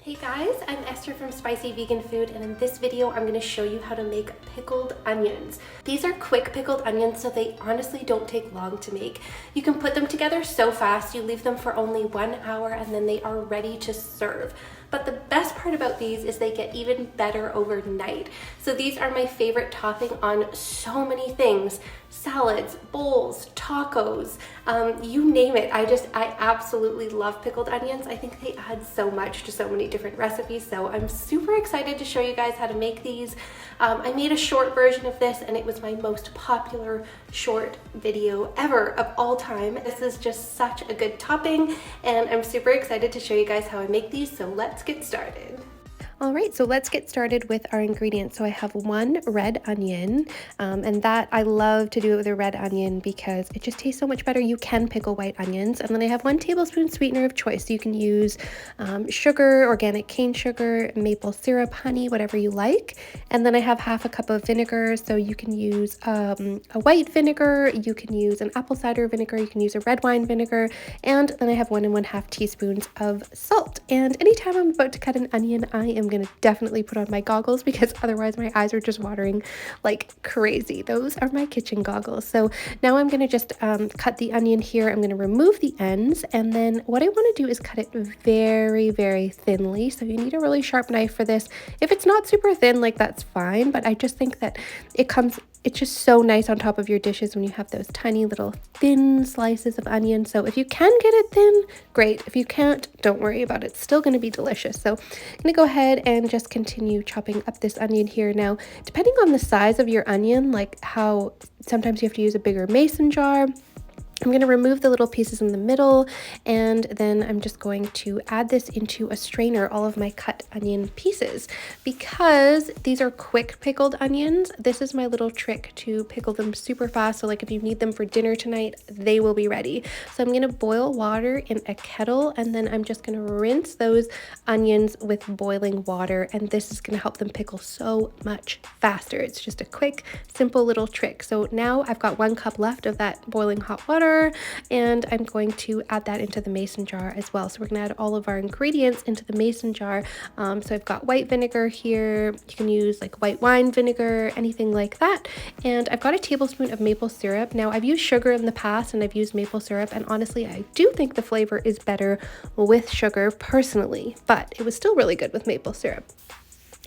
Hey guys, I'm Esther from Spicy Vegan Food, and in this video I'm going to show you how to make pickled onions. These are quick pickled onions, so they honestly don't take long to make. You can put them together so fast, you leave them for only 1 hour and then they are ready to serve. But the best part about these is they get even better overnight. So these are my favorite topping on so many things. Salads, bowls, tacos, you name it. I absolutely love pickled onions. I think they add so much to so many different recipes. So I'm super excited to show you guys how to make these. I made a short version of this and it was my most popular short video ever of all time. This is just such a good topping and I'm super excited to show you guys how I make these. So let's get started. All right, so let's get started with our ingredients. So I have 1 red onion, and that I love to do it with a red onion because it just tastes so much better. You can pickle white onions. And then I have 1 tablespoon sweetener of choice. So you can use sugar, organic cane sugar, maple syrup, honey, whatever you like. And then I have 1/2 cup of vinegar. So you can use a white vinegar, you can use an apple cider vinegar, you can use a red wine vinegar, and then I have 1 1/2 teaspoons of salt. And anytime I'm about to cut an onion, I am going to definitely put on my goggles because otherwise my eyes are just watering like crazy. Those are my kitchen goggles. So now I'm going to just cut the onion here. I'm going to remove the ends, and then what I want to do is cut it very, very thinly. So you need a really sharp knife for this. If it's not super thin, like that's fine, but I just think that it's just so nice on top of your dishes when you have those tiny little thin slices of onion. So if you can get it thin, great. If you can't, don't worry about it. It's still going to be delicious. So I'm going to go ahead and just continue chopping up this onion here. Now, depending on the size of your onion, like how sometimes you have to use a bigger mason jar, I'm going to remove the little pieces in the middle, and then I'm just going to add this into a strainer, all of my cut onion pieces. Because these are quick pickled onions, this is my little trick to pickle them super fast. So like if you need them for dinner tonight, they will be ready. So I'm going to boil water in a kettle, and then I'm just going to rinse those onions with boiling water, and this is going to help them pickle so much faster. It's just a quick, simple little trick. So now I've got 1 cup left of that boiling hot water, and I'm going to add that into the mason jar as well. So we're going to add all of our ingredients into the mason jar. So I've got white vinegar here. You can use like white wine vinegar, anything like that. And I've got a tablespoon of maple syrup. Now I've used sugar in the past and I've used maple syrup, and honestly I do think the flavor is better with sugar personally, but it was still really good with maple syrup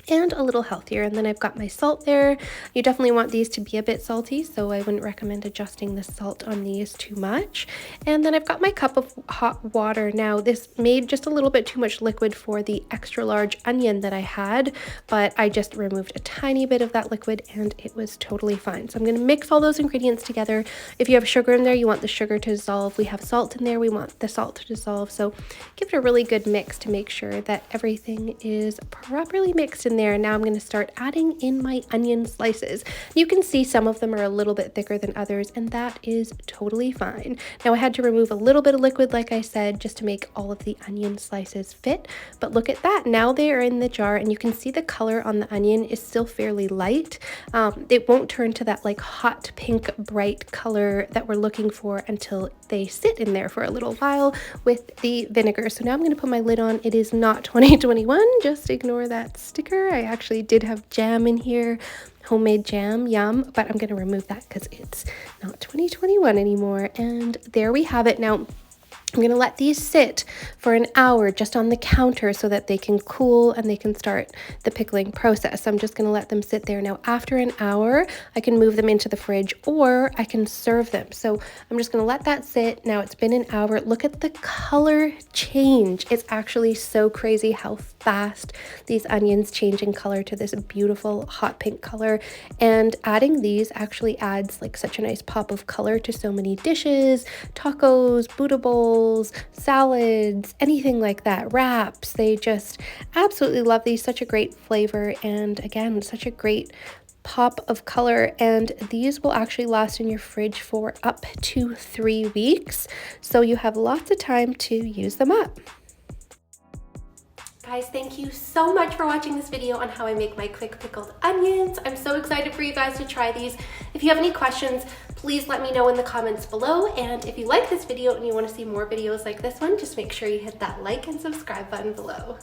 and a little healthier. And then I've got my salt there. You definitely want these to be a bit salty, so I wouldn't recommend adjusting the salt on these too much. And then I've got my cup of hot water. Now this made just a little bit too much liquid for the extra large onion that I had, but I just removed a tiny bit of that liquid and it was totally fine. So I'm going to mix all those ingredients together. If you have sugar in there, you want the sugar to dissolve. We have salt in there, we want the salt to dissolve. So give it a really good mix to make sure that everything is properly mixed in there. Now I'm going to start adding in my onion slices. You can see some of them are a little bit thicker than others, and that is totally fine. Now I had to remove a little bit of liquid, like I said, just to make all of the onion slices fit. But look at that. Now they are in the jar, and you can see the color on the onion is still fairly light. It won't turn to that like hot pink bright color that we're looking for until they sit in there for a little while with the vinegar. So now I'm going to put my lid on. It is not 2021. Just ignore that sticker. I actually did have jam in here, homemade jam, yum, but I'm going to remove that because it's not 2021 anymore. And there we have it. Now I'm going to let these sit for an hour just on the counter so that they can cool and they can start the pickling process. I'm just going to let them sit there. Now, after an hour, I can move them into the fridge or I can serve them. So I'm just going to let that sit. Now it's been an hour. Look at the color change. It's actually so crazy how fast these onions change in color to this beautiful hot pink color. And adding these actually adds like such a nice pop of color to so many dishes, tacos, Buddha bowls, salads, anything like that, wraps. They just absolutely love these. Such a great flavor, and again, such a great pop of color. And these will actually last in your fridge for up to 3 weeks, so you have lots of time to use them up. Guys, thank you so much for watching this video on how I make my quick pickled onions. I'm so excited for you guys to try these. If you have any questions, please let me know in the comments below. And if you like this video and you want to see more videos like this one, just make sure you hit that like and subscribe button below.